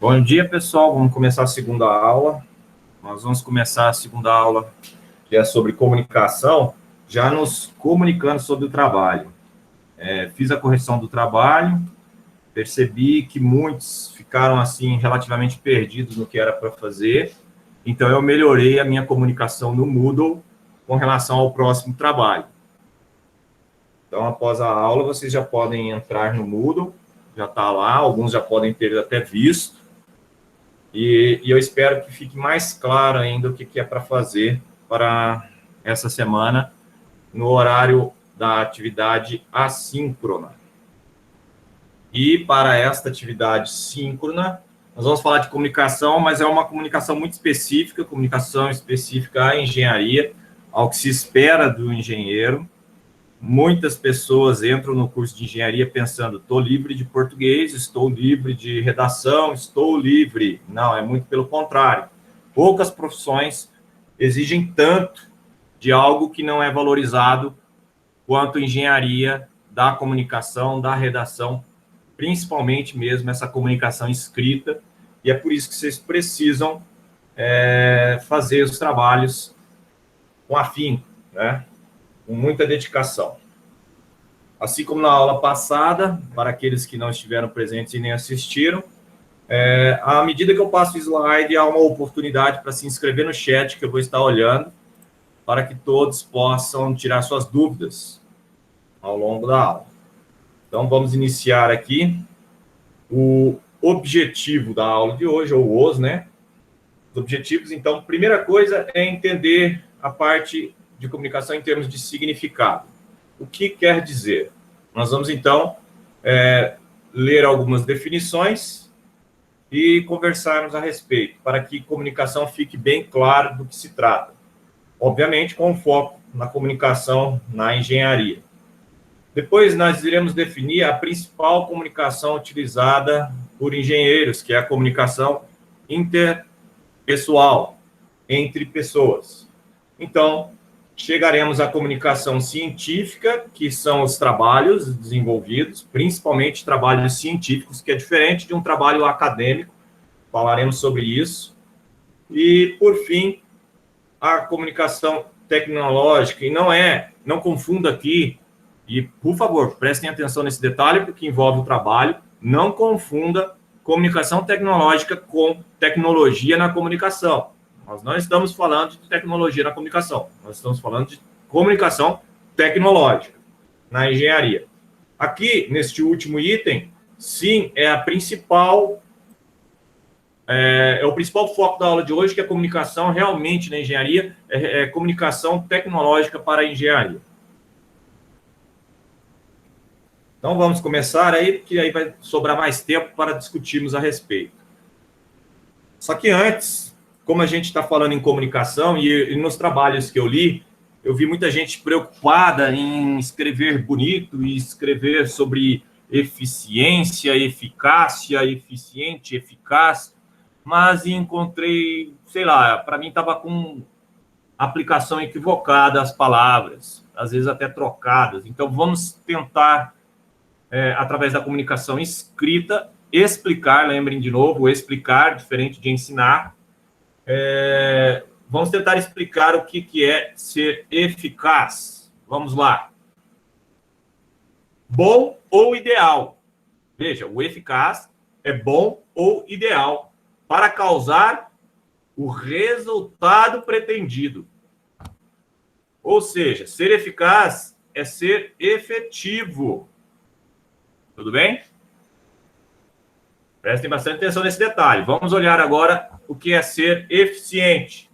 Bom dia, pessoal. Vamos começar a segunda aula. Nós vamos começar a segunda aula, que é sobre comunicação, já nos comunicando sobre o trabalho. Fiz a correção do trabalho, percebi que muitos ficaram, assim, relativamente perdidos no que era para fazer, então eu melhorei a minha comunicação no Moodle com relação ao próximo trabalho. Então, após a aula, vocês já podem entrar no Moodle, já está lá, alguns já podem ter até visto. E eu espero que fique mais claro ainda o que é para fazer para essa semana no horário da atividade assíncrona. E para esta atividade síncrona, nós vamos falar de comunicação, mas é uma comunicação muito específica, comunicação específica à engenharia, ao que se espera do engenheiro. Muitas pessoas entram no curso de engenharia pensando, estou livre de português, estou livre de redação, estou livre. Não, é muito pelo contrário. Poucas profissões exigem tanto de algo que não é valorizado quanto engenharia da comunicação, da redação, principalmente mesmo essa comunicação escrita, e é por isso que vocês precisam fazer os trabalhos com afinco, né? Com muita dedicação. Assim como na aula passada, para aqueles que não estiveram presentes e nem assistiram, à medida que eu passo o slide, há uma oportunidade para se inscrever no chat, que eu vou estar olhando, para que todos possam tirar suas dúvidas ao longo da aula. Então, vamos iniciar aqui o objetivo da aula de hoje, ou os, né? Os objetivos. Então, primeira coisa é entender a parte de comunicação em termos de significado. O que quer dizer? Nós vamos, então, ler algumas definições e conversarmos a respeito, para que comunicação fique bem claro do que se trata. Obviamente, com foco na comunicação na engenharia. Depois, nós iremos definir a principal comunicação utilizada por engenheiros, que é a comunicação interpessoal, entre pessoas. Então, chegaremos à comunicação científica, que são os trabalhos desenvolvidos, principalmente trabalhos científicos, que é diferente de um trabalho acadêmico, falaremos sobre isso. E, por fim, a comunicação tecnológica, e não confunda aqui, e, por favor, prestem atenção nesse detalhe, porque envolve o trabalho, não confunda comunicação tecnológica com tecnologia na comunicação. Nós não estamos falando de tecnologia na comunicação, nós estamos falando de comunicação tecnológica na engenharia. Aqui, neste último item, sim, é o principal foco da aula de hoje, que é a comunicação realmente na engenharia, comunicação tecnológica para a engenharia. Então, vamos começar aí, porque aí vai sobrar mais tempo para discutirmos a respeito. Só que antes, como a gente está falando em comunicação, e nos trabalhos que eu li, eu vi muita gente preocupada em escrever bonito e escrever sobre eficiência, eficácia, eficiente, eficaz, mas encontrei, sei lá, para mim estava com aplicação equivocada as palavras, às vezes até trocadas. Então, vamos tentar, através da comunicação escrita, explicar, lembrem de novo, explicar, diferente de ensinar. Vamos tentar explicar o que é ser eficaz. Vamos lá. Bom ou ideal. Veja, o eficaz é bom ou ideal para causar o resultado pretendido. Ou seja, ser eficaz é ser efetivo. Tudo bem? Prestem bastante atenção nesse detalhe. Vamos olhar agora o que é ser eficiente.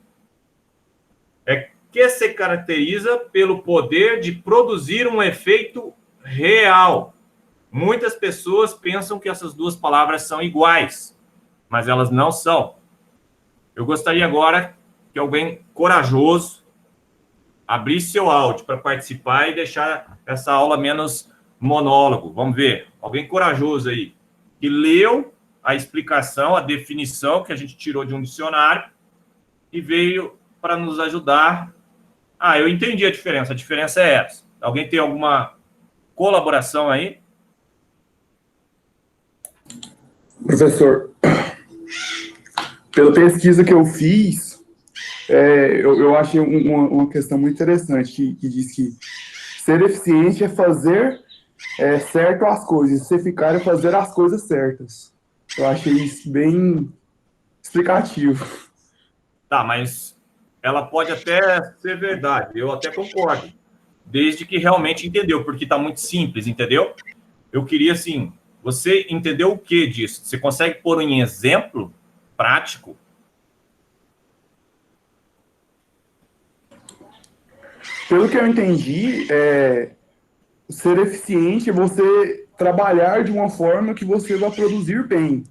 É que se caracteriza pelo poder de produzir um efeito real. Muitas pessoas pensam que essas duas palavras são iguais, mas elas não são. Eu gostaria agora que alguém corajoso abrisse seu áudio para participar e deixar essa aula menos monólogo. Vamos ver. Alguém corajoso aí, que leu a explicação, a definição que a gente tirou de um dicionário e veio para nos ajudar. Eu entendi a diferença é essa. Alguém tem alguma colaboração aí? Professor, Pela pesquisa que eu fiz, eu achei uma questão muito interessante, que diz que ser eficiente é fazer certo as coisas, ser eficaz é fazer as coisas certas. Eu achei isso bem explicativo. Tá, mas ela pode até ser verdade, eu até concordo, desde que realmente entendeu, porque está muito simples, entendeu? Eu queria, assim, você entendeu o que disso? Você consegue pôr em exemplo prático? Pelo que eu entendi, ser eficiente é você trabalhar de uma forma que você vai produzir bem.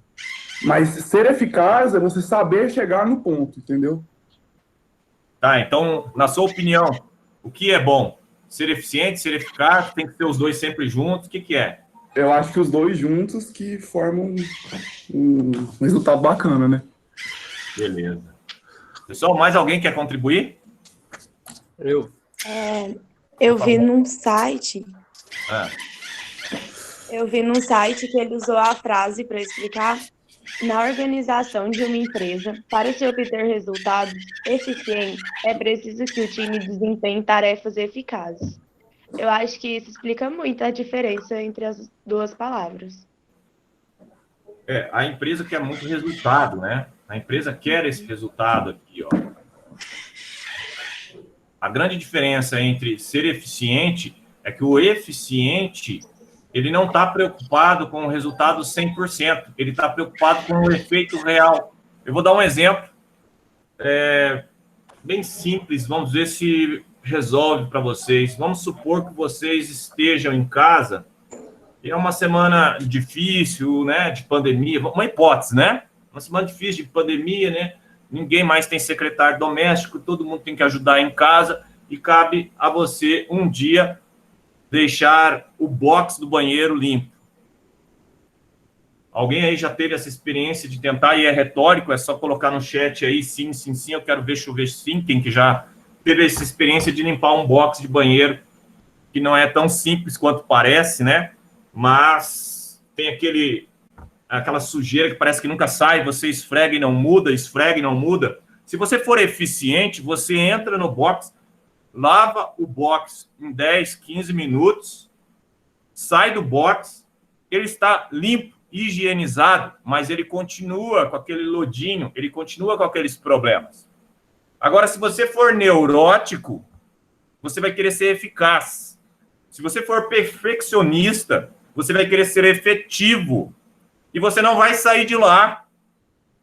Mas ser eficaz é você saber chegar no ponto, entendeu? Tá, então, na sua opinião, o que é bom? Ser eficiente, ser eficaz, tem que ser os dois sempre juntos, o que que é? Eu acho que os dois juntos que formam um resultado bacana, né? Beleza. Pessoal, mais alguém quer contribuir? Eu. Eu vi num site, Ah, que ele usou a frase para explicar: na organização de uma empresa, para se obter resultados eficientes, é preciso que o time desempenhe tarefas eficazes. Eu acho que isso explica muito a diferença entre as duas palavras. a empresa quer muito resultado, né? A empresa quer esse resultado aqui, ó. A grande diferença entre ser eficiente é que o eficiente, ele não está preocupado com o resultado 100%, ele está preocupado com o efeito real. Eu vou dar um exemplo bem simples, vamos ver se resolve para vocês. Vamos supor que vocês estejam em casa, e é uma semana difícil, né, de pandemia, uma hipótese, né? Uma semana difícil de pandemia, né? Ninguém mais tem secretário doméstico, todo mundo tem que ajudar em casa, e cabe a você um dia deixar o box do banheiro limpo. Alguém aí já teve essa experiência de tentar, e é retórico, é só colocar no chat aí, sim, sim, sim, eu quero ver chover sim, quem que já teve essa experiência de limpar um box de banheiro, que não é tão simples quanto parece, né? Mas tem aquela sujeira que parece que nunca sai, você esfrega e não muda, esfrega e não muda. Se você for eficiente, você entra no box, lava o box em 10, 15 minutos, sai do box, ele está limpo, higienizado, mas ele continua com aquele lodinho, ele continua com aqueles problemas. Agora, se você for neurótico, você vai querer ser eficaz. Se você for perfeccionista, você vai querer ser efetivo. E você não vai sair de lá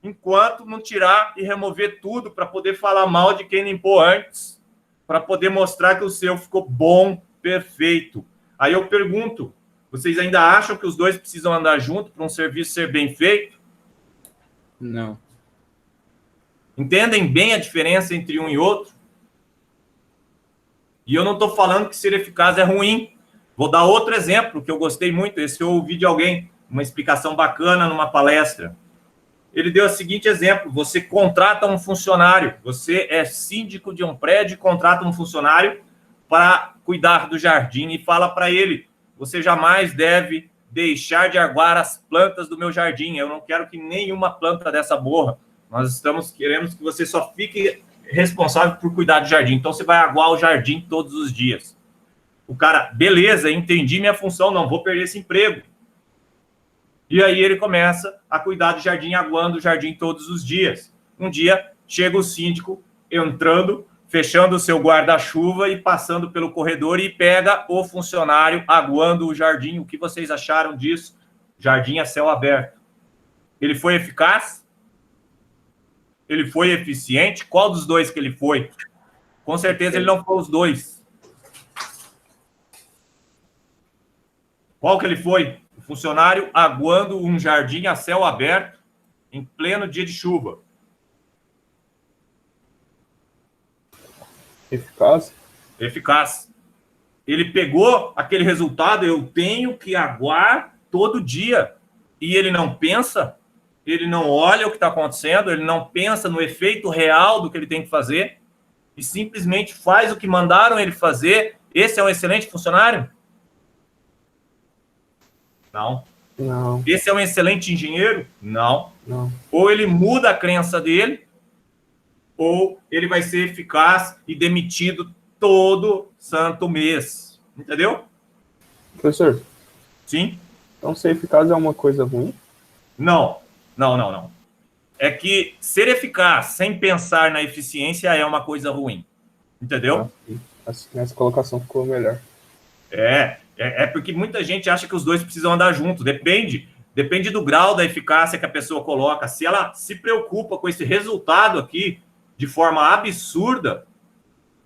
enquanto não tirar e remover tudo para poder falar mal de quem limpou antes, para poder mostrar que o seu ficou bom, perfeito. Aí eu pergunto, vocês ainda acham que os dois precisam andar junto para um serviço ser bem feito? Não. Entendem bem a diferença entre um e outro? E eu não estou falando que ser eficaz é ruim. Vou dar outro exemplo que eu gostei muito. Esse eu ouvi de alguém, uma explicação bacana numa palestra. Ele deu o seguinte exemplo: você contrata um funcionário, você é síndico de um prédio e contrata um funcionário para cuidar do jardim e fala para ele: você jamais deve deixar de aguar as plantas do meu jardim, eu não quero que nenhuma planta dessa morra, nós queremos que você só fique responsável por cuidar do jardim, então você vai aguar o jardim todos os dias. O cara, beleza, entendi minha função, não vou perder esse emprego. E aí ele começa a cuidar do jardim, aguando o jardim todos os dias. Um dia, chega o síndico entrando, fechando o seu guarda-chuva e passando pelo corredor e pega o funcionário aguando o jardim. O que vocês acharam disso? Jardim a céu aberto. Ele foi eficaz? Ele foi eficiente? Qual dos dois que ele foi? Com certeza ele não foi os dois. Qual que ele foi? O funcionário aguando um jardim a céu aberto em pleno dia de chuva. Eficaz? Eficaz. Ele pegou aquele resultado, eu tenho que aguar todo dia. E ele não pensa, ele não olha o que está acontecendo, ele não pensa no efeito real do que ele tem que fazer e simplesmente faz o que mandaram ele fazer. Esse é um excelente funcionário? Não. Não, Esse é um excelente engenheiro? Não. não. Ou ele muda a crença dele, ou ele vai ser eficaz e demitido todo santo mês. Entendeu? Professor, Sim? então ser eficaz é uma coisa ruim? Não. É que ser eficaz sem pensar na eficiência é uma coisa ruim. Entendeu? Nessa colocação ficou melhor. É porque muita gente acha que os dois precisam andar junto. Depende do grau da eficácia que a pessoa coloca. Se ela se preocupa com esse resultado aqui de forma absurda,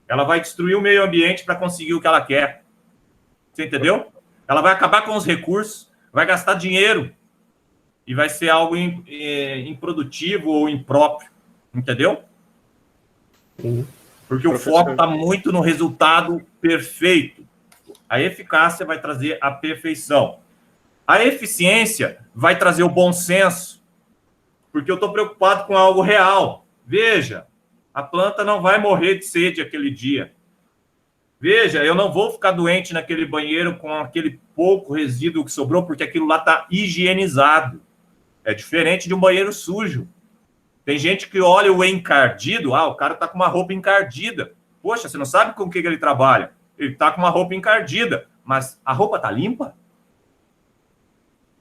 ela vai destruir o meio ambiente para conseguir o que ela quer. Você entendeu? Ela vai acabar com os recursos, vai gastar dinheiro e vai ser algo improdutivo ou impróprio. Entendeu? Sim. Porque o foco está muito no resultado perfeito. A eficácia vai trazer a perfeição. A eficiência vai trazer o bom senso, porque eu estou preocupado com algo real. Veja, a planta não vai morrer de sede aquele dia. Veja, eu não vou ficar doente naquele banheiro com aquele pouco resíduo que sobrou, porque aquilo lá está higienizado. É diferente de um banheiro sujo. Tem gente que olha o encardido, o cara está com uma roupa encardida. Poxa, você não sabe com o que ele trabalha. Ele está com uma roupa encardida, mas a roupa está limpa?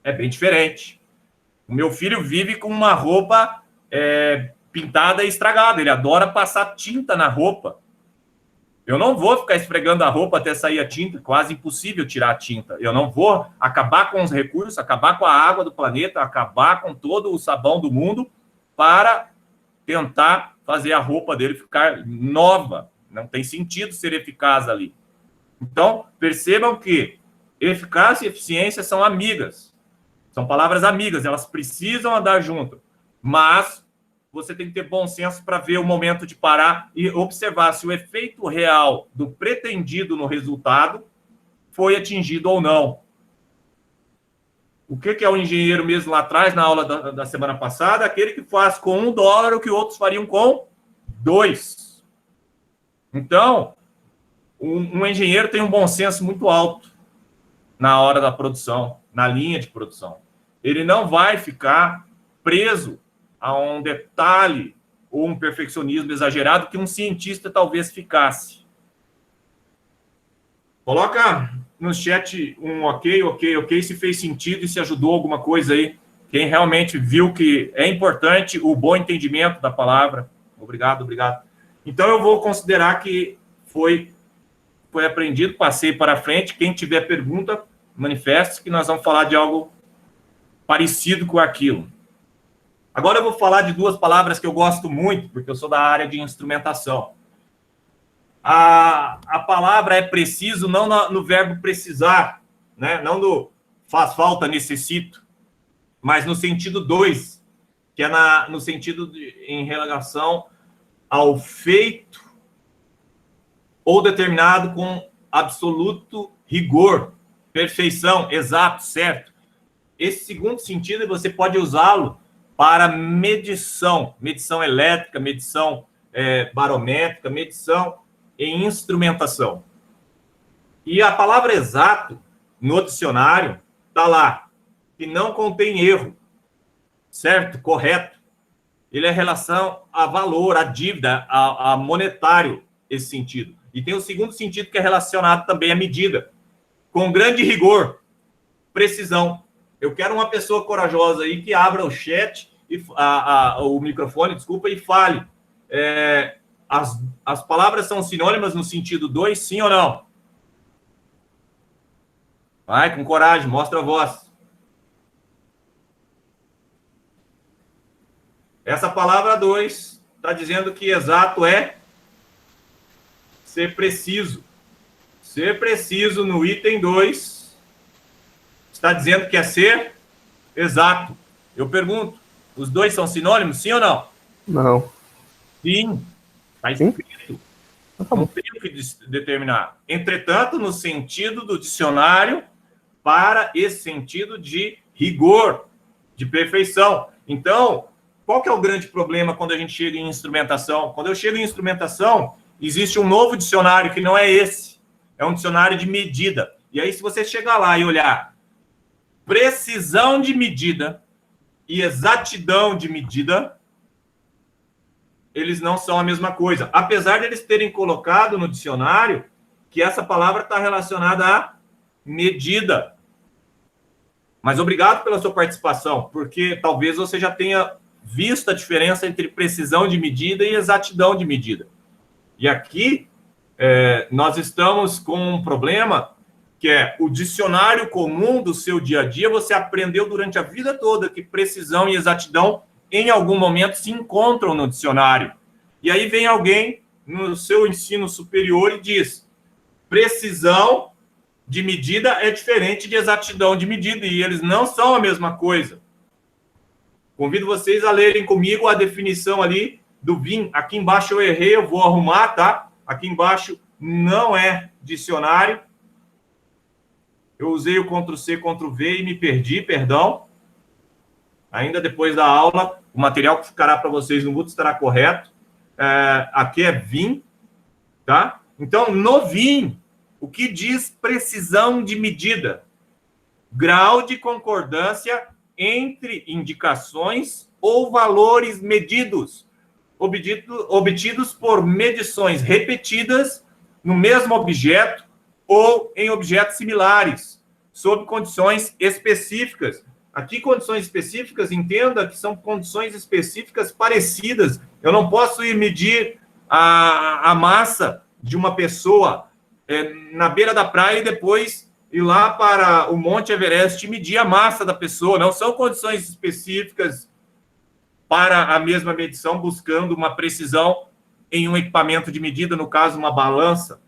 É bem diferente. O meu filho vive com uma roupa pintada e estragada. Ele adora passar tinta na roupa. Eu não vou ficar esfregando a roupa até sair a tinta. Quase impossível tirar a tinta. Eu não vou acabar com os recursos, acabar com a água do planeta, acabar com todo o sabão do mundo para tentar fazer a roupa dele ficar nova. Não tem sentido ser eficaz ali. Então, percebam que eficácia e eficiência são amigas. São palavras amigas, elas precisam andar junto. Mas você tem que ter bom senso para ver o momento de parar e observar se o efeito real do pretendido no resultado foi atingido ou não. O que é o engenheiro mesmo lá atrás, na aula da semana passada? Aquele que faz com $1 o que outros fariam com 2. Então, um engenheiro tem um bom senso muito alto na hora da produção, na linha de produção. Ele não vai ficar preso a um detalhe ou um perfeccionismo exagerado que um cientista talvez ficasse. Coloca no chat um ok, se fez sentido e se ajudou alguma coisa aí. Quem realmente viu que é importante o bom entendimento da palavra. Obrigado. Então, eu vou considerar que foi aprendido, passei para frente. Quem tiver pergunta, manifeste, que nós vamos falar de algo parecido com aquilo. Agora eu vou falar de duas palavras que eu gosto muito, porque eu sou da área de instrumentação. A palavra é preciso, não no verbo precisar, né? Não no faz falta, necessito, mas no sentido 2, que é no sentido em relação ao feito ou determinado com absoluto rigor, perfeição, exato, certo. Esse segundo sentido você pode usá-lo para medição elétrica, medição barométrica, medição em instrumentação. E a palavra exato, no dicionário, está lá, que não contém erro, certo? Correto. Ele é relação a valor, a dívida, a monetário, esse sentido. E tem o segundo sentido que é relacionado também à medida, com grande rigor, precisão. Eu quero uma pessoa corajosa aí que abra o chat, o microfone, desculpa, e fale. As palavras são sinônimas no sentido 2, sim ou não? Vai, com coragem, mostra a voz. Essa palavra 2 está dizendo que exato é ser preciso. Ser preciso no item 2 está dizendo que é ser exato. Eu pergunto, os dois são sinônimos, sim ou não? Não. Sim. Está escrito. Não tenho que determinar. Entretanto, no sentido do dicionário, para esse sentido de rigor, de perfeição. Então, qual que é o grande problema quando a gente chega em instrumentação? Quando eu chego em instrumentação, existe um novo dicionário que não é esse. É um dicionário de medida. E aí, se você chegar lá e olhar precisão de medida e exatidão de medida, eles não são a mesma coisa. Apesar de eles terem colocado no dicionário que essa palavra está relacionada a medida. Mas obrigado pela sua participação, porque talvez você já tenha visto a diferença entre precisão de medida e exatidão de medida. E aqui, nós estamos com um problema que é o dicionário comum do seu dia a dia. Você aprendeu durante a vida toda que precisão e exatidão, em algum momento, se encontram no dicionário. E aí vem alguém no seu ensino superior e diz: precisão de medida é diferente de exatidão de medida, e eles não são a mesma coisa. Convido vocês a lerem comigo a definição ali do VIM. Aqui embaixo eu errei, eu vou arrumar, tá? Aqui embaixo não é dicionário. Eu usei o Ctrl+C, Ctrl+V e me perdi, perdão. Ainda depois da aula, o material que ficará para vocês no Guto estará correto. Aqui é VIM, tá? Então, no VIM, o que diz precisão de medida? Grau de concordância entre indicações ou valores medidos, obtidos por medições repetidas no mesmo objeto ou em objetos similares, sob condições específicas. Aqui, condições específicas, entenda que são condições específicas parecidas. Eu não posso ir medir a massa de uma pessoa na beira da praia e depois ir lá para o Monte Everest e medir a massa da pessoa. Não são condições específicas para a mesma medição, buscando uma precisão em um equipamento de medida, no caso, uma balança.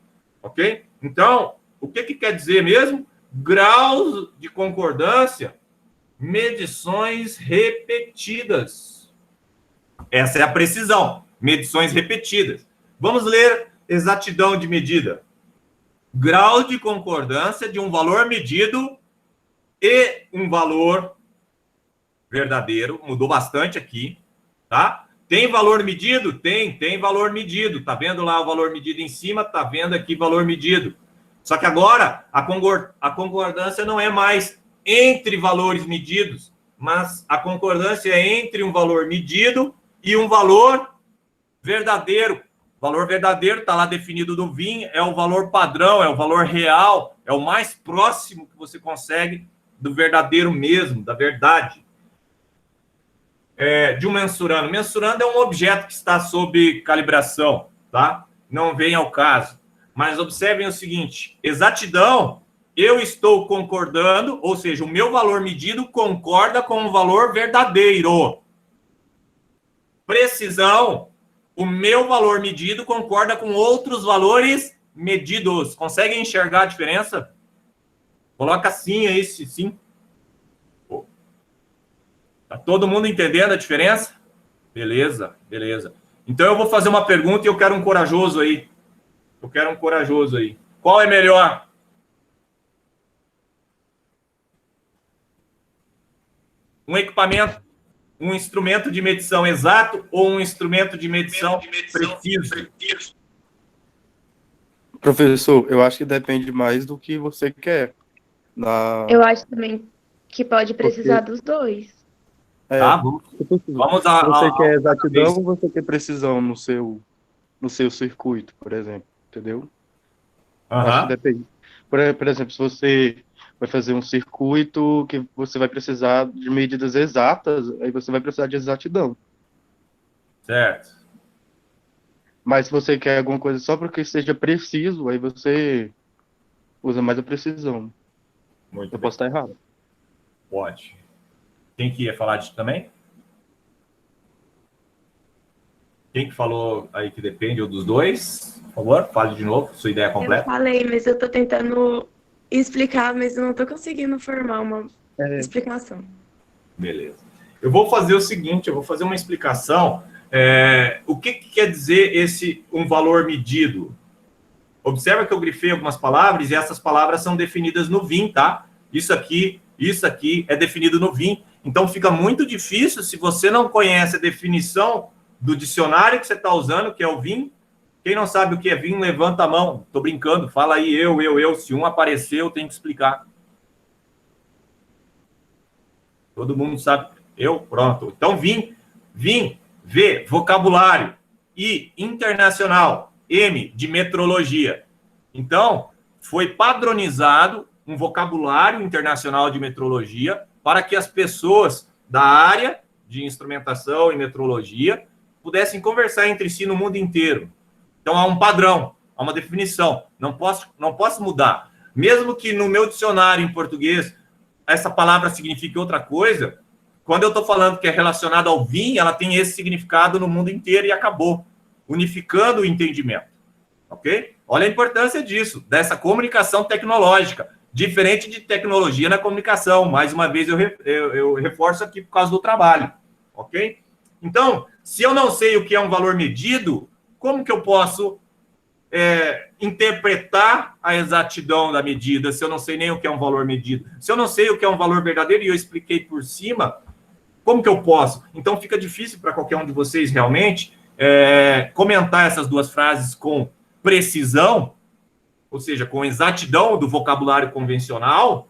Ok? Então, o que quer dizer mesmo? Graus de concordância, medições repetidas. Essa é a precisão, medições repetidas. Vamos ler exatidão de medida. Grau de concordância de um valor medido e um valor verdadeiro. Mudou bastante aqui, tá? Tem valor medido? Tem valor medido. Tá vendo lá o valor medido em cima? Tá vendo aqui valor medido. Só que agora a concordância não é mais entre valores medidos, mas a concordância é entre um valor medido e um valor verdadeiro. O valor verdadeiro está lá definido no VIM, é o valor padrão, é o valor real, é o mais próximo que você consegue do verdadeiro mesmo, da verdade. De um mensurando. Mensurando é um objeto que está sob calibração, tá? Não vem ao caso. Mas observem o seguinte: exatidão, eu estou concordando, ou seja, o meu valor medido concorda com o valor verdadeiro. Precisão, o meu valor medido concorda com outros valores medidos. Conseguem enxergar a diferença? Coloca sim aí, sim. Tá todo mundo entendendo a diferença? Beleza. Então eu vou fazer uma pergunta e eu quero um corajoso aí. Qual é melhor? Um equipamento, um instrumento de medição exato ou um instrumento de medição preciso? Professor, eu acho que depende mais do que você quer. Eu acho também que pode precisar dos dois. Tá, vamos a... Você quer exatidão ou você quer precisão no seu circuito, por exemplo? Entendeu? Acho que depende. Por exemplo, se você vai fazer um circuito que você vai precisar de medidas exatas, aí você vai precisar de exatidão. Certo. Mas se você quer alguma coisa só para que seja preciso, aí você usa mais a precisão. Muito Eu bem. posso estar errado. Pode. Quem que ia falar disso também? Quem que falou aí que depende, ou dos dois? Por favor, fale de novo, sua ideia completa. Eu falei, mas eu tô tentando explicar, mas eu não tô conseguindo formar uma explicação. Beleza. Eu vou fazer o seguinte, eu vou fazer uma explicação. O que quer dizer um valor medido? Observa que eu grifei algumas palavras e essas palavras são definidas no VIM, tá? Isso aqui é definido no VIM. Então fica muito difícil se você não conhece a definição do dicionário que você está usando, que é o VIM. Quem não sabe o que é VIM, levanta a mão. Tô brincando, fala aí eu. Se um aparecer, eu tenho que explicar. Todo mundo sabe. Pronto. Então, V, vocabulário. I, internacional. M, de metrologia. Então, foi padronizado um vocabulário internacional de metrologia para que as pessoas da área de instrumentação e metrologia pudessem conversar entre si no mundo inteiro. Então, há um padrão, há uma definição. Não posso mudar. Mesmo que no meu dicionário em português essa palavra signifique outra coisa, quando eu estou falando que é relacionado ao vinho, ela tem esse significado no mundo inteiro e acabou, unificando o entendimento. Ok? Olha a importância disso, dessa comunicação tecnológica, diferente de tecnologia na comunicação. Mais uma vez, eu reforço aqui por causa do trabalho. Ok? Então, se eu não sei o que é um valor medido, como que eu posso interpretar a exatidão da medida se eu não sei nem o que é um valor medido? Se eu não sei o que é um valor verdadeiro e eu expliquei por cima, como que eu posso? Então, fica difícil para qualquer um de vocês realmente comentar essas duas frases com precisão, ou seja, com exatidão do vocabulário convencional,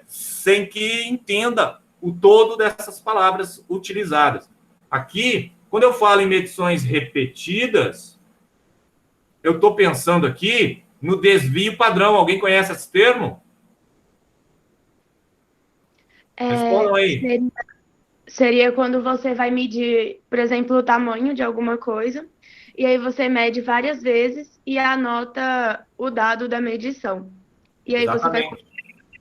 sem que entenda o todo dessas palavras utilizadas. Aqui, quando eu falo em medições repetidas, eu estou pensando aqui no desvio padrão. Alguém conhece esse termo? Respondam aí. Seria quando você vai medir, por exemplo, o tamanho de alguma coisa, e aí você mede várias vezes e anota o dado da medição. E aí Exatamente. você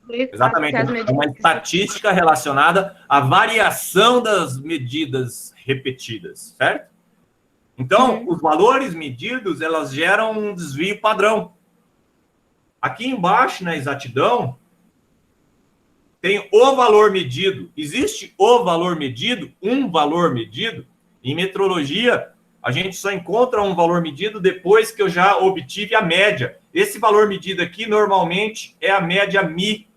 vai Exatamente. Uma estatística relacionada à variação das medidas repetidas, certo? Então, os valores medidos, elas geram um desvio padrão. Aqui embaixo, na exatidão, tem o valor medido. Existe o valor medido, um valor medido. Em metrologia, a gente só encontra um valor medido depois que eu já obtive a média. Esse valor medido aqui, normalmente, é a média Mi.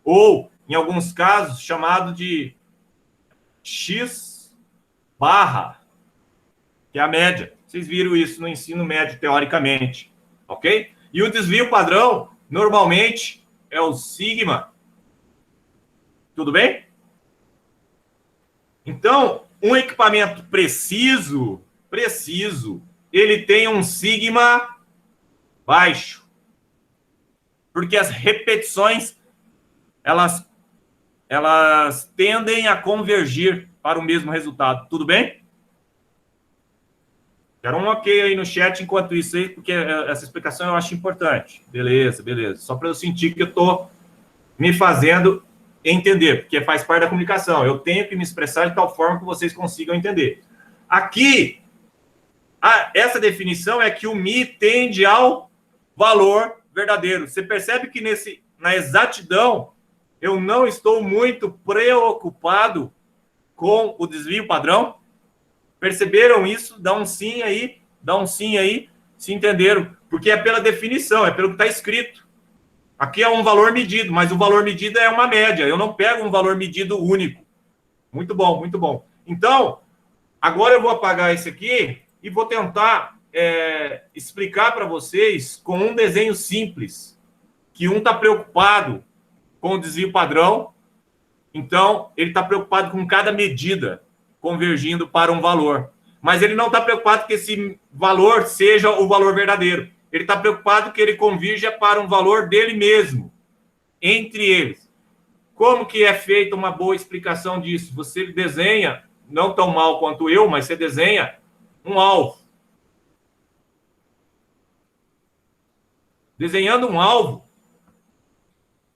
Ou, em alguns casos, chamado de X barra, que é a média. Vocês viram isso no ensino médio, teoricamente. Ok? E o desvio padrão, normalmente, é o sigma. Tudo bem? Então, um equipamento preciso, ele tem um sigma baixo. Porque as repetições, elas tendem a convergir para o mesmo resultado. Tudo bem? Quero um ok aí no chat enquanto isso aí, porque essa explicação eu acho importante. Beleza. Só para eu sentir que eu estou me fazendo entender, porque faz parte da comunicação. Eu tenho que me expressar de tal forma que vocês consigam entender. Aqui, essa definição é que o Mi tende ao valor verdadeiro. Você percebe que na exatidão, eu não estou muito preocupado com o desvio padrão? Perceberam isso? Dá um sim aí, se entenderam. Porque é pela definição, é pelo que está escrito. Aqui é um valor medido, mas o valor medido é uma média. Eu não pego um valor medido único. Muito bom, muito bom. Então, agora eu vou apagar esse aqui e vou tentar explicar para vocês com um desenho simples, que um está preocupado com o desvio padrão, então ele está preocupado com cada medida convergindo para um valor. Mas ele não está preocupado que esse valor seja o valor verdadeiro. Ele está preocupado que ele convirja para um valor dele mesmo, entre eles. Como que é feita uma boa explicação disso? Você desenha, não tão mal quanto eu, mas você desenha um alvo. Desenhando um alvo,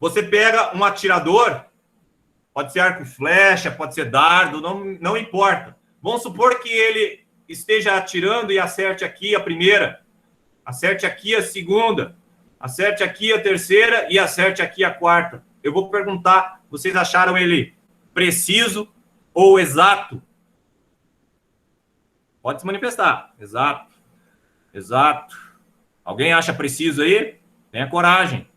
você pega um atirador, pode ser arco e flecha, pode ser dardo, não importa. Vamos supor que ele esteja atirando e acerte aqui a primeira, acerte aqui a segunda, acerte aqui a terceira e acerte aqui a quarta. Eu vou perguntar, vocês acharam ele preciso ou exato? Pode se manifestar. Exato. Alguém acha preciso aí? Tenha coragem.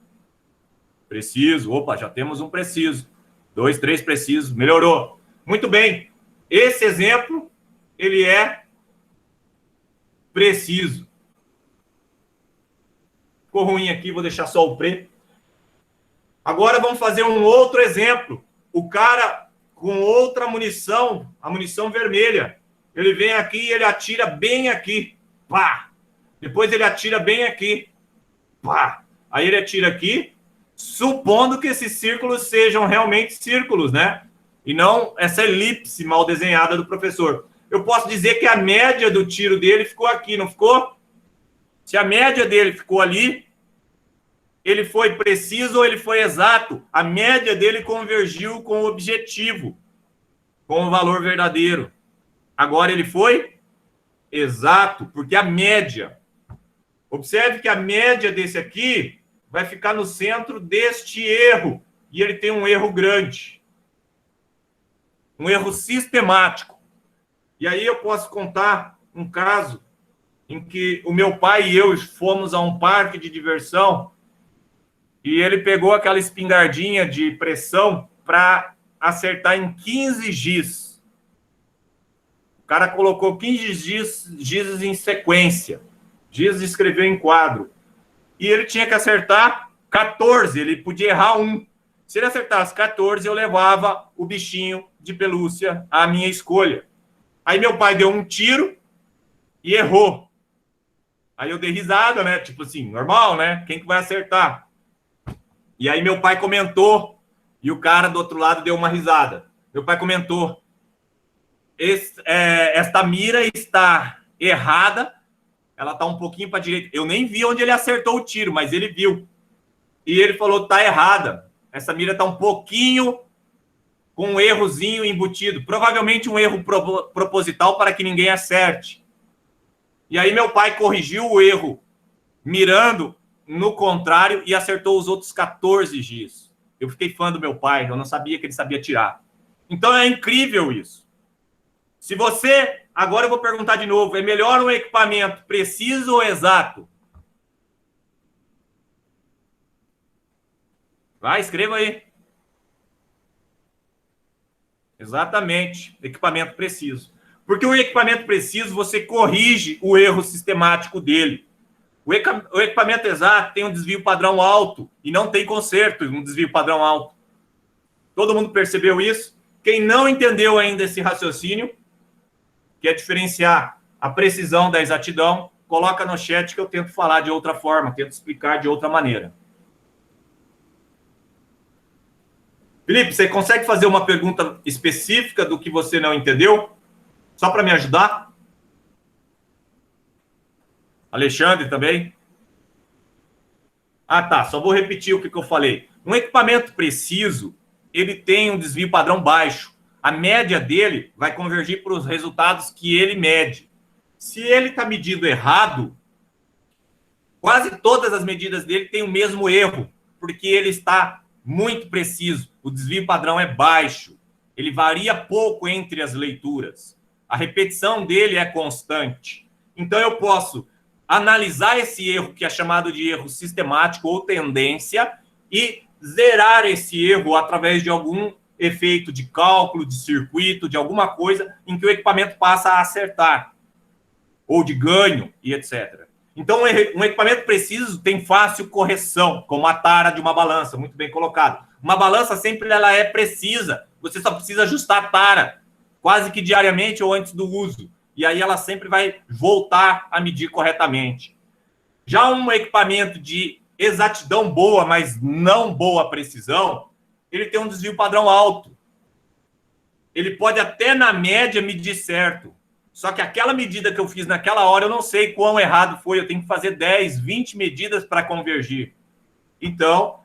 Preciso. Opa, já temos um preciso. 2, 3 precisos. Melhorou. Muito bem. Esse exemplo, ele é preciso. Ficou ruim aqui, vou deixar só o pre. Agora vamos fazer um outro exemplo. O cara com outra munição, a munição vermelha. Ele vem aqui e ele atira bem aqui. Pá! Depois ele atira bem aqui. Pá! Aí ele atira aqui, supondo que esses círculos sejam realmente círculos, né? E não essa elipse mal desenhada do professor. Eu posso dizer que a média do tiro dele ficou aqui, não ficou? Se a média dele ficou ali, ele foi preciso ou ele foi exato? A média dele convergiu com o objetivo, com o valor verdadeiro. Agora ele foi exato, porque a média... Observe que a média desse aqui vai ficar no centro deste erro. E ele tem um erro grande. Um erro sistemático. E aí eu posso contar um caso em que o meu pai e eu fomos a um parque de diversão e ele pegou aquela espingardinha de pressão para acertar em 15 giz. O cara colocou 15 giz em sequência. Giz escreveu em quadro. E ele tinha que acertar 14, ele podia errar um. Se ele acertasse 14, eu levava o bichinho de pelúcia à minha escolha. Aí meu pai deu um tiro e errou. Aí eu dei risada, né? Tipo assim, normal, né? Quem que vai acertar? E aí meu pai comentou, e o cara do outro lado deu uma risada. Meu pai comentou, esta mira está errada, ela está um pouquinho para a direita. Eu nem vi onde ele acertou o tiro, mas ele viu. E ele falou, tá errada. Essa mira está um pouquinho com um errozinho embutido. Provavelmente um erro proposital para que ninguém acerte. E aí meu pai corrigiu o erro, mirando no contrário e acertou os outros 14 giz. Eu fiquei fã do meu pai, eu não sabia que ele sabia tirar. Então é incrível isso. Se você... Agora eu vou perguntar de novo, é melhor um equipamento preciso ou exato? Vai, escreva aí. Exatamente, equipamento preciso. Porque o equipamento preciso, você corrige o erro sistemático dele. O equipamento exato tem um desvio padrão alto e não tem conserto um desvio padrão alto. Todo mundo percebeu isso? Quem não entendeu ainda esse raciocínio, que é diferenciar a precisão da exatidão, coloca no chat que eu tento falar de outra forma, tento explicar de outra maneira. Felipe, você consegue fazer uma pergunta específica do que você não entendeu? Só para me ajudar? Alexandre também? Ah, tá. Só vou repetir o que eu falei. Um equipamento preciso, ele tem um desvio padrão baixo. A média dele vai convergir para os resultados que ele mede. Se ele está medindo errado, quase todas as medidas dele têm o mesmo erro, porque ele está muito preciso. O desvio padrão é baixo. Ele varia pouco entre as leituras. A repetição dele é constante. Então, eu posso analisar esse erro, que é chamado de erro sistemático ou tendência, e zerar esse erro através de algum efeito de cálculo, de circuito, de alguma coisa em que o equipamento passa a acertar, ou de ganho, e etc. Então, um equipamento preciso tem fácil correção, como a tara de uma balança, muito bem colocado. Uma balança sempre ela é precisa, você só precisa ajustar a tara, quase que diariamente ou antes do uso, e aí ela sempre vai voltar a medir corretamente. Já um equipamento de exatidão boa, mas não boa precisão, ele tem um desvio padrão alto. Ele pode até, na média, medir certo. Só que aquela medida que eu fiz naquela hora, eu não sei quão errado foi. Eu tenho que fazer 10, 20 medidas para convergir. Então,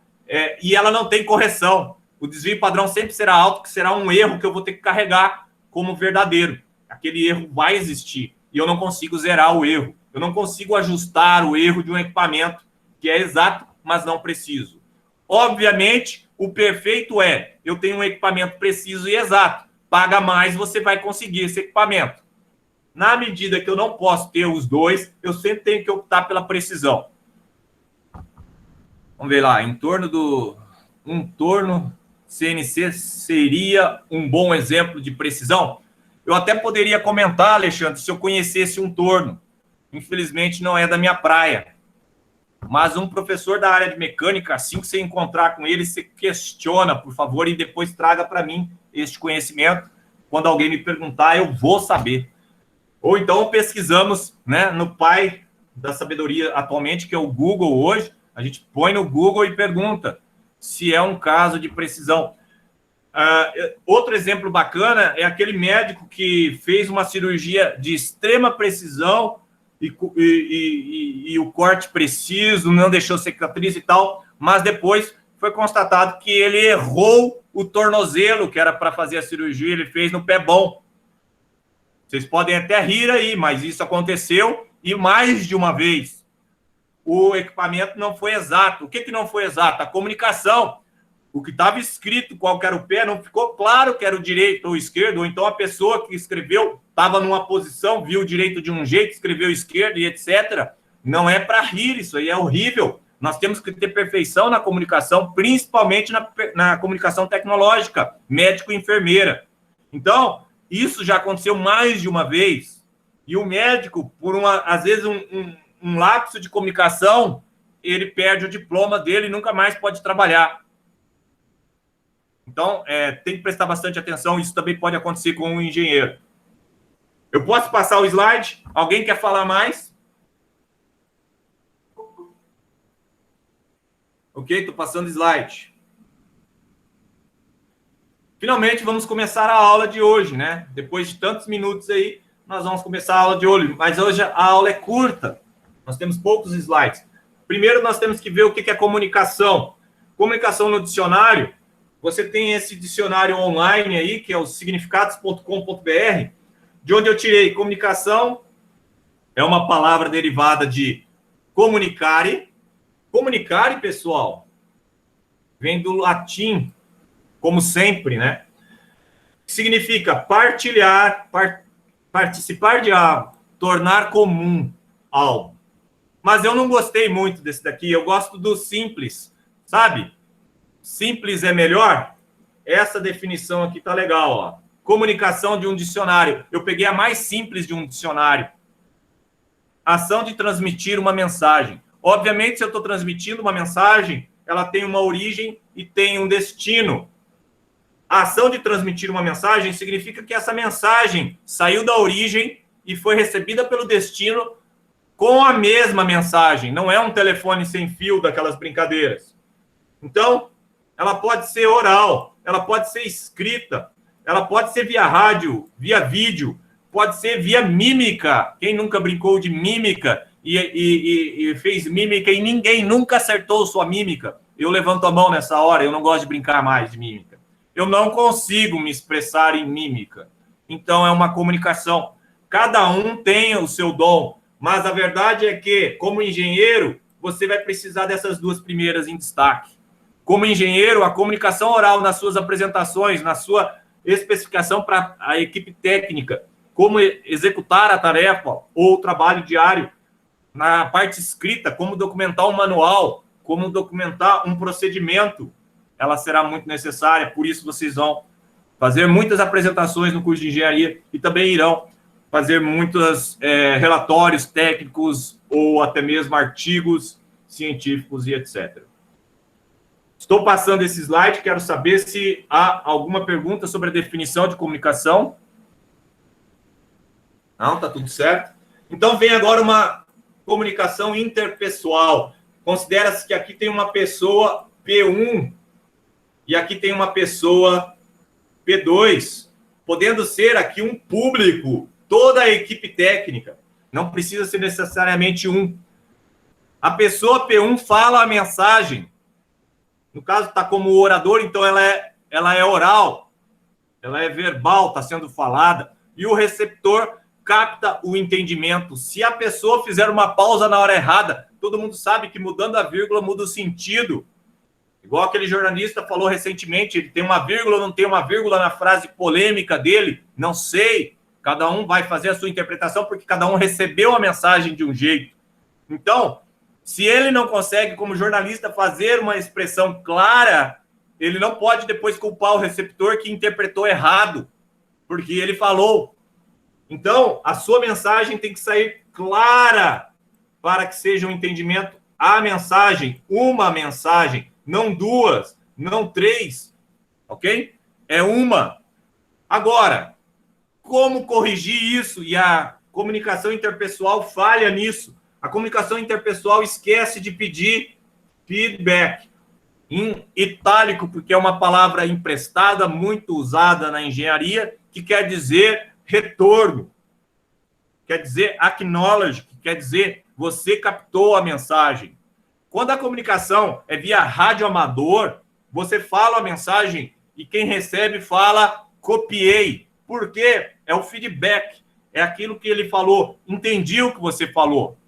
e ela não tem correção. O desvio padrão sempre será alto, que será um erro que eu vou ter que carregar como verdadeiro. Aquele erro vai existir. E eu não consigo zerar o erro. Eu não consigo ajustar o erro de um equipamento que é exato, mas não preciso. Obviamente, o perfeito é, eu tenho um equipamento preciso e exato. Paga mais, você vai conseguir esse equipamento. Na medida que eu não posso ter os dois, eu sempre tenho que optar pela precisão. Vamos ver lá, um torno CNC seria um bom exemplo de precisão? Eu até poderia comentar, Alexandre, se eu conhecesse um torno. Infelizmente, não é da minha praia. mas um professor da área de mecânica, assim que você encontrar com ele, você questiona, por favor, e depois traga para mim este conhecimento. Quando alguém me perguntar, eu vou saber. Ou então pesquisamos, né, no pai da sabedoria atualmente, que é o Google hoje. A gente põe no Google e pergunta se é um caso de precisão. Outro exemplo bacana é aquele médico que fez uma cirurgia de extrema precisão e o corte preciso, não deixou cicatriz e tal, mas depois foi constatado que ele errou o tornozelo, que era para fazer a cirurgia, ele fez no pé bom. Vocês podem até rir aí, mas isso aconteceu e mais de uma vez. O equipamento não foi exato. O que não foi exato? A comunicação. O que estava escrito, qual que era o pé, não ficou claro que era o direito ou o esquerdo, ou então a pessoa que escreveu estava numa posição, viu o direito de um jeito, escreveu esquerdo e etc. Não é para rir, isso aí é horrível. Nós temos que ter perfeição na comunicação, principalmente na comunicação tecnológica, médico e enfermeira. Então, isso já aconteceu mais de uma vez, e o médico, por às vezes um lapso de comunicação, ele perde o diploma dele e nunca mais pode trabalhar. Então, tem que prestar bastante atenção, isso também pode acontecer com o engenheiro. Eu posso passar o slide? Alguém quer falar mais? Ok, estou passando o slide. Finalmente, vamos começar a aula de hoje, né? Depois de tantos minutos aí, nós vamos começar a aula de hoje. Mas hoje a aula é curta. Nós temos poucos slides. Primeiro, nós temos que ver o que é comunicação. Comunicação no dicionário. Você tem esse dicionário online aí, que é o significados.com.br, de onde eu tirei comunicação, é uma palavra derivada de comunicare. Comunicare, pessoal, vem do latim, como sempre, né? Significa partilhar, participar de algo, tornar comum algo. Mas eu não gostei muito desse daqui, eu gosto do simples, sabe? Simples é melhor? Essa definição aqui tá legal, ó. Comunicação de um dicionário. Eu peguei a mais simples de um dicionário. Ação de transmitir uma mensagem. Obviamente, se eu estou transmitindo uma mensagem, ela tem uma origem e tem um destino. A ação de transmitir uma mensagem significa que essa mensagem saiu da origem e foi recebida pelo destino com a mesma mensagem. Não é um telefone sem fio daquelas brincadeiras. Então, ela pode ser oral, ela pode ser escrita, ela pode ser via rádio, via vídeo, pode ser via mímica. Quem nunca brincou de mímica e fez mímica e ninguém nunca acertou sua mímica? Eu levanto a mão nessa hora, eu não gosto de brincar mais de mímica. Eu não consigo me expressar em mímica. Então, é uma comunicação. Cada um tem o seu dom, mas a verdade é que, como engenheiro, você vai precisar dessas duas primeiras em destaque. Como engenheiro, a comunicação oral nas suas apresentações, na sua especificação para a equipe técnica, como executar a tarefa ou o trabalho diário, na parte escrita, como documentar um manual, como documentar um procedimento, ela será muito necessária, por isso vocês vão fazer muitas apresentações no curso de engenharia e também irão fazer muitos relatórios técnicos ou até mesmo artigos científicos e etc. Estou passando esse slide, quero saber se há alguma pergunta sobre a definição de comunicação. Não, está tudo certo. Então, vem agora uma comunicação interpessoal. Considera-se que aqui tem uma pessoa P1 e aqui tem uma pessoa P2, podendo ser aqui um público, toda a equipe técnica. Não precisa ser necessariamente um. A pessoa P1 fala a mensagem. No caso, está como orador, então ela é oral, ela é verbal, está sendo falada, e o receptor capta o entendimento. Se a pessoa fizer uma pausa na hora errada, todo mundo sabe que mudando a vírgula muda o sentido. Igual aquele jornalista falou recentemente, ele tem uma vírgula ou não tem uma vírgula na frase polêmica dele, não sei. Cada um vai fazer a sua interpretação, porque cada um recebeu a mensagem de um jeito. Então, se ele não consegue, como jornalista, fazer uma expressão clara, ele não pode depois culpar o receptor que interpretou errado, porque ele falou. Então, a sua mensagem tem que sair clara para que seja um entendimento a mensagem, uma mensagem, não duas, não três, ok? É uma. Agora, como corrigir isso? E a comunicação interpessoal falha nisso. A comunicação interpessoal esquece de pedir feedback. Em itálico, porque é uma palavra emprestada, muito usada na engenharia, que quer dizer retorno. Quer dizer acknowledge, que quer dizer você captou a mensagem. Quando a comunicação é via rádio amador, você fala a mensagem e quem recebe fala copiei. Por quê? É o feedback. É aquilo que ele falou. Entendi o que você falou.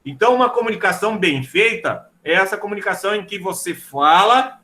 Então, uma comunicação bem feita é essa comunicação em que você fala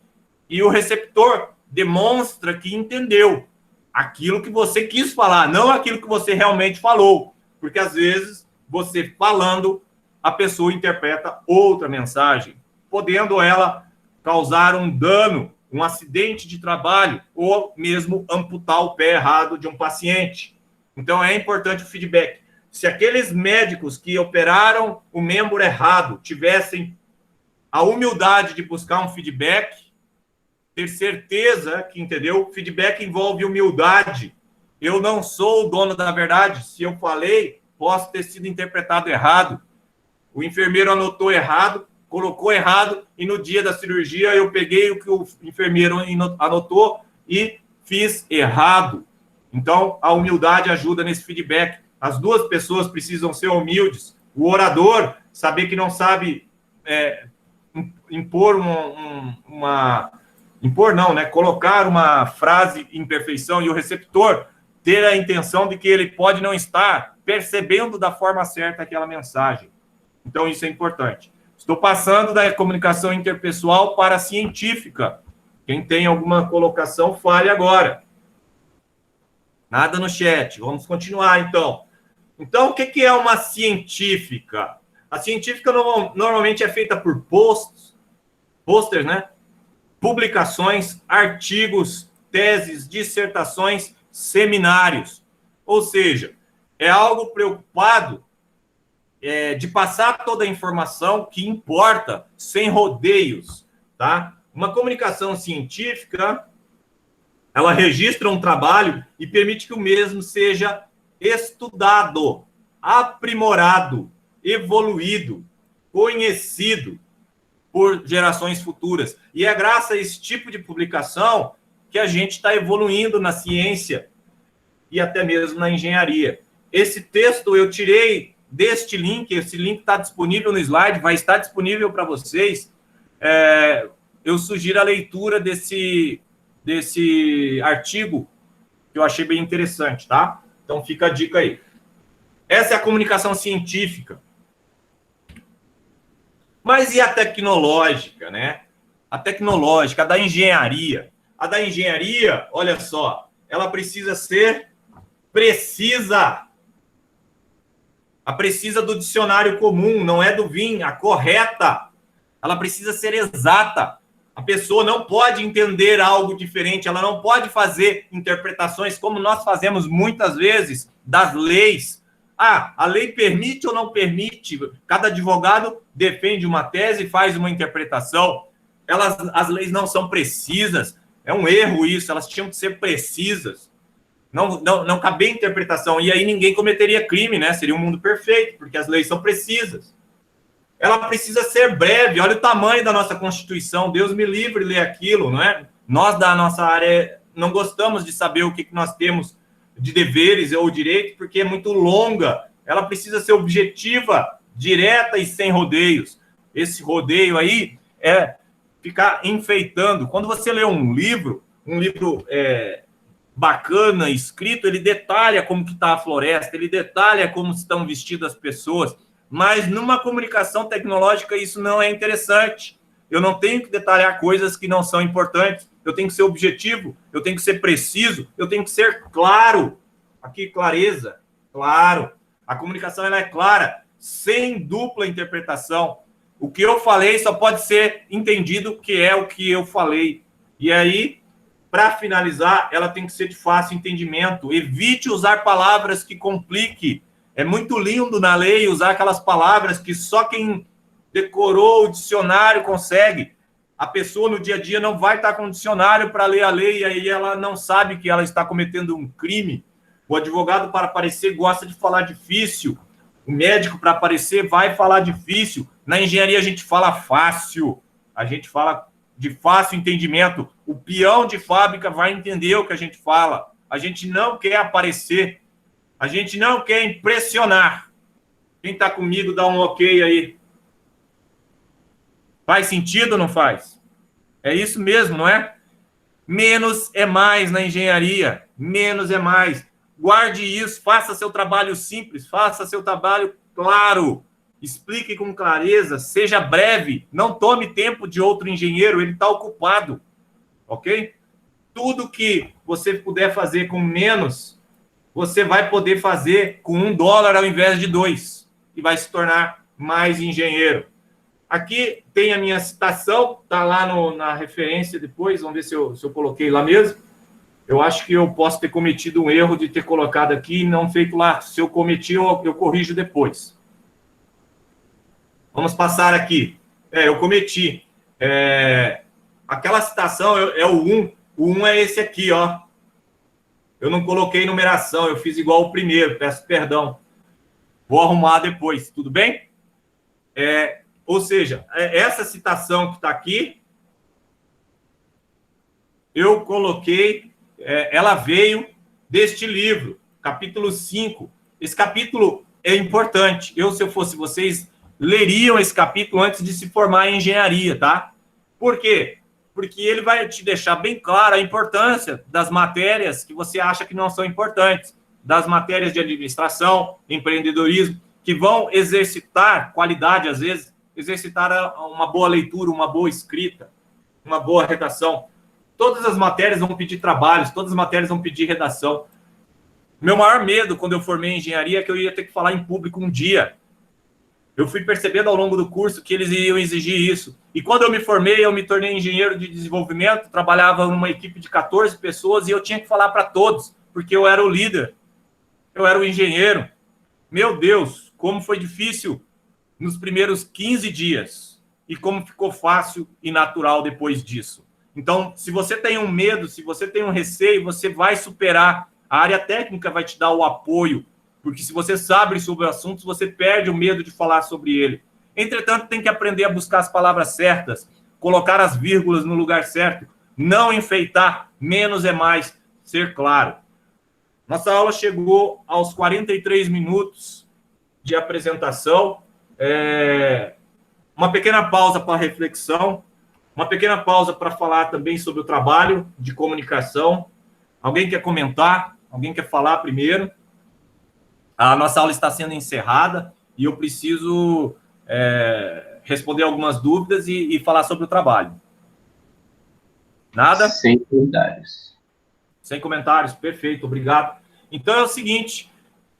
e o receptor demonstra que entendeu aquilo que você quis falar, não aquilo que você realmente falou. Porque, às vezes, você falando, a pessoa interpreta outra mensagem, podendo ela causar um dano, um acidente de trabalho, ou mesmo amputar o pé errado de um paciente. Então, é importante o feedback. Se aqueles médicos que operaram o membro errado tivessem a humildade de buscar um feedback, ter certeza que, entendeu? Feedback envolve humildade. Eu não sou o dono da verdade. Se eu falei, posso ter sido interpretado errado. O enfermeiro anotou errado, colocou errado, e no dia da cirurgia eu peguei o que o enfermeiro anotou e fiz errado. Então, a humildade ajuda nesse feedback. As duas pessoas precisam ser humildes. O orador, saber que não sabe colocar uma frase em perfeição, e o receptor ter a intenção de que ele pode não estar percebendo da forma certa aquela mensagem. Então, isso é importante. Estou passando da comunicação interpessoal para a científica. Quem tem alguma colocação, fale agora. Nada no chat. Vamos continuar, então. Então, o que é uma científica? A científica normalmente é feita por posters, né? Publicações, artigos, teses, dissertações, seminários. Ou seja, é algo preocupado de passar toda a informação que importa, sem rodeios, tá? Uma comunicação científica, ela registra um trabalho e permite que o mesmo seja estudado, aprimorado, evoluído, conhecido por gerações futuras. E é graças a esse tipo de publicação que a gente está evoluindo na ciência e até mesmo na engenharia. Esse texto eu tirei deste link, esse link está disponível no slide, vai estar disponível para vocês. Eu sugiro a leitura desse artigo, que eu achei bem interessante, tá? Então, fica a dica aí. Essa é a comunicação científica. Mas e a tecnológica, né? A tecnológica, a da engenharia. A da engenharia, olha só, ela precisa ser precisa. A precisa do dicionário comum, não é do VIM, a correta. Ela precisa ser exata. A pessoa não pode entender algo diferente, ela não pode fazer interpretações como nós fazemos muitas vezes das leis. A lei permite ou não permite? Cada advogado defende uma tese e faz uma interpretação. As leis não são precisas. É um erro isso, elas tinham que ser precisas. Não cabe interpretação. E aí ninguém cometeria crime, né? Seria um mundo perfeito, porque as leis são precisas. Ela precisa ser breve. Olha o tamanho da nossa Constituição. Deus me livre de ler aquilo, não é? Nós, da nossa área, não gostamos de saber o que nós temos de deveres ou direitos, porque é muito longa. Ela precisa ser objetiva, direta e sem rodeios. Esse rodeio aí é ficar enfeitando. Quando você lê um livro bacana, escrito, ele detalha como que está a floresta, ele detalha como estão vestidas as pessoas, mas numa comunicação tecnológica isso não é interessante. Eu não tenho que detalhar coisas que não são importantes, eu tenho que ser objetivo, eu tenho que ser preciso, eu tenho que ser claro. Aqui, clareza, claro. A comunicação ela é clara, sem dupla interpretação. O que eu falei só pode ser entendido que é o que eu falei. E aí, para finalizar, ela tem que ser de fácil entendimento. Evite usar palavras que compliquem. É muito lindo na lei usar aquelas palavras que só quem decorou o dicionário, consegue. A pessoa no dia a dia não vai estar com o dicionário para ler a lei, e aí ela não sabe que ela está cometendo um crime. O advogado, para aparecer, gosta de falar difícil. O médico, para aparecer, vai falar difícil. Na engenharia, a gente fala fácil. A gente fala de fácil entendimento. O peão de fábrica vai entender o que a gente fala. A gente não quer aparecer. A gente não quer impressionar. Quem está comigo, dá um ok aí. Faz sentido ou não faz? É isso mesmo, não é? Menos é mais na engenharia. Menos é mais. Guarde isso, faça seu trabalho simples, faça seu trabalho claro. Explique com clareza, seja breve. Não tome tempo de outro engenheiro, ele está ocupado. Ok? Tudo que você puder fazer com menos, você vai poder fazer com $1 ao invés de 2. E vai se tornar mais engenheiro. Aqui tem a minha citação, está lá na referência depois, vamos ver se eu coloquei lá mesmo. Eu acho que eu posso ter cometido um erro de ter colocado aqui e não feito lá. Se eu cometi, eu corrijo depois. Vamos passar aqui. Eu cometi. Aquela citação é o 1. O 1 é esse aqui, ó. Eu não coloquei numeração, eu fiz igual o primeiro, peço perdão. Vou arrumar depois, tudo bem? Ou seja, essa citação que está aqui, eu coloquei, ela veio deste livro, capítulo 5. Esse capítulo é importante. Se eu fosse vocês, leriam esse capítulo antes de se formar em engenharia, tá? Por quê? Porque ele vai te deixar bem claro a importância das matérias que você acha que não são importantes, das matérias de administração, empreendedorismo, que vão exercitar qualidade, às vezes, exercitar uma boa leitura, uma boa escrita, uma boa redação. Todas as matérias vão pedir trabalhos, todas as matérias vão pedir redação. Meu maior medo, quando eu formei em engenharia, é que eu ia ter que falar em público um dia. Eu fui percebendo ao longo do curso que eles iriam exigir isso. E quando eu me formei, eu me tornei engenheiro de desenvolvimento, trabalhava numa equipe de 14 pessoas e eu tinha que falar para todos, porque eu era o líder, eu era o engenheiro. Meu Deus, como foi difícil nos primeiros 15 dias e como ficou fácil e natural depois disso. Então, se você tem um medo, se você tem um receio, você vai superar. A área técnica vai te dar o apoio, porque se você sabe sobre o assunto, você perde o medo de falar sobre ele. Entretanto, tem que aprender a buscar as palavras certas, colocar as vírgulas no lugar certo, não enfeitar, menos é mais, ser claro. Nossa aula chegou aos 43 minutos de apresentação. Uma pequena pausa para reflexão, uma pequena pausa para falar também sobre o trabalho de comunicação. Alguém quer comentar? Alguém quer falar primeiro? A nossa aula está sendo encerrada e eu preciso responder algumas dúvidas e falar sobre o trabalho. Nada? Sem comentários. Sem comentários, perfeito, obrigado. Então é o seguinte,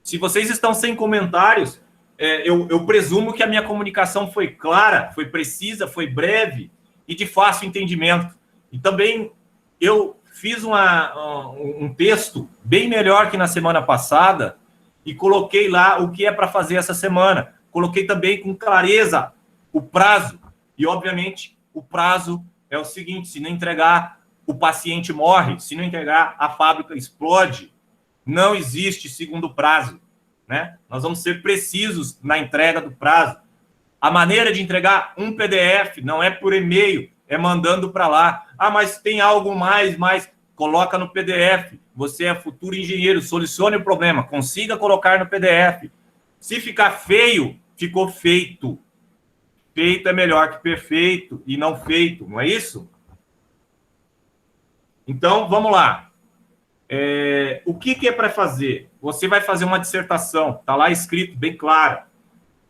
se vocês estão sem comentários, eu presumo que a minha comunicação foi clara, foi precisa, foi breve e de fácil entendimento. E também eu fiz um texto bem melhor que na semana passada e coloquei lá o que é para fazer essa semana. Coloquei também com clareza o prazo. E, obviamente, o prazo é o seguinte, se não entregar, o paciente morre. Se não entregar, a fábrica explode. Não existe segundo prazo, né? Nós vamos ser precisos na entrega do prazo. A maneira de entregar um PDF não é por e-mail, é mandando para lá. Ah, mas tem algo mais, coloca no PDF. Você é futuro engenheiro, solucione o problema, consiga colocar no PDF. Se ficar feio, ficou feito. Feito é melhor que perfeito e não feito, não é isso? Então, vamos lá. O que é para fazer? Você vai fazer uma dissertação, está lá escrito, bem claro.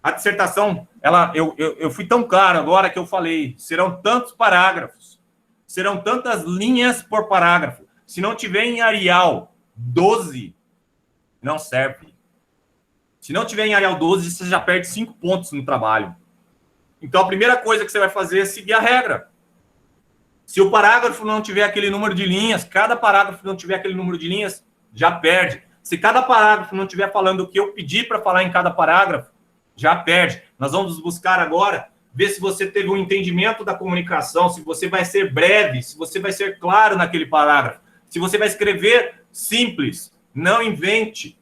A dissertação, eu fui tão claro agora que eu falei, serão tantos parágrafos, serão tantas linhas por parágrafo. Se não tiver em Arial 12, não serve. Se não tiver em Arial 12, você já perde 5 pontos no trabalho. Então, a primeira coisa que você vai fazer é seguir a regra. Se o parágrafo não tiver aquele número de linhas, cada parágrafo não tiver aquele número de linhas, já perde. Se cada parágrafo não estiver falando o que eu pedi para falar em cada parágrafo, já perde. Nós vamos buscar agora ver se você teve um entendimento da comunicação, se você vai ser breve, se você vai ser claro naquele parágrafo, se você vai escrever simples, não invente.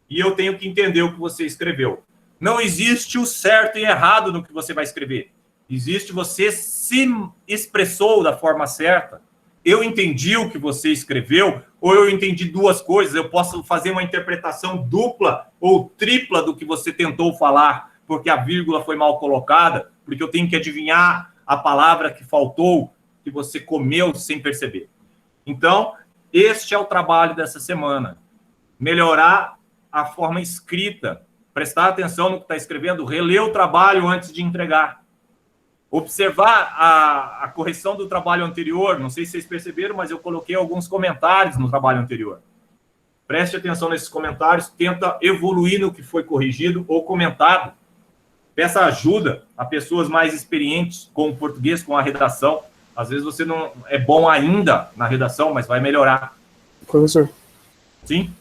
E eu tenho que entender o que você escreveu. Não existe o certo e errado no que você vai escrever. Existe você se expressou da forma certa. Eu entendi o que você escreveu, ou eu entendi duas coisas. Eu posso fazer uma interpretação dupla ou tripla do que você tentou falar, porque a vírgula foi mal colocada, porque eu tenho que adivinhar a palavra que faltou, que você comeu sem perceber. Então, este é o trabalho dessa semana. Melhorar a forma escrita, prestar atenção no que está escrevendo, reler o trabalho antes de entregar. Observar a correção do trabalho anterior. Não sei se vocês perceberam, mas eu coloquei alguns comentários no trabalho anterior. Preste atenção nesses comentários, tenta evoluir no que foi corrigido ou comentado. Peça ajuda a pessoas mais experientes com o português, com a redação. Às vezes você não é bom ainda na redação, mas vai melhorar. Professor, Sim?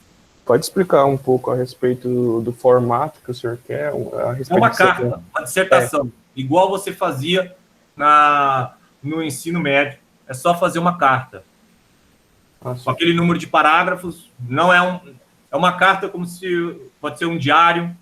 pode explicar um pouco a respeito do formato que o senhor quer? É uma carta, uma dissertação. Igual você fazia no ensino médio. É só fazer uma carta. Com aquele número de parágrafos. Não é uma carta como se... Pode ser um diário,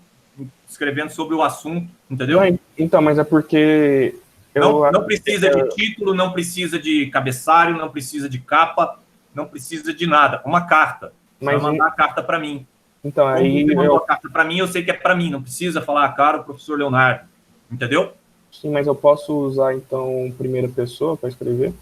escrevendo sobre o assunto, entendeu? Então, mas é porque... Não precisa de título, não precisa de cabeçalho, não precisa de capa, não precisa de nada. Uma carta. Você vai mandar a carta para mim. Então, aí... Você mandou a carta para mim, eu sei que é para mim. Não precisa falar, cara, o professor Leonardo. Entendeu? Sim, mas eu posso usar, então, primeira pessoa para escrever?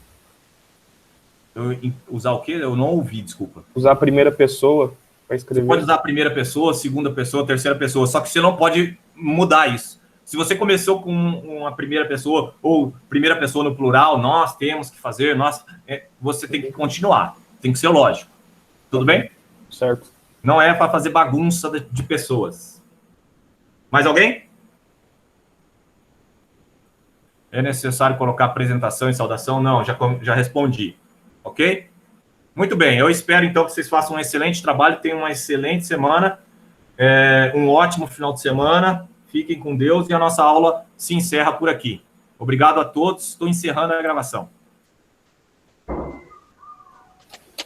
Usar o quê? Eu não ouvi, desculpa. Usar a primeira pessoa para escrever. Você pode usar a primeira pessoa, segunda pessoa, terceira pessoa, só que você não pode mudar isso. Se você começou com uma primeira pessoa, ou primeira pessoa no plural, nós temos que fazer, você tem que continuar. Tem que ser lógico. Tudo bem? Certo. Não é para fazer bagunça de pessoas. Mais alguém? É necessário colocar apresentação e saudação? Não, já respondi. Ok? Muito bem, eu espero então que vocês façam um excelente trabalho, tenham uma excelente semana, um ótimo final de semana, fiquem com Deus e a nossa aula se encerra por aqui. Obrigado a todos, estou encerrando a gravação.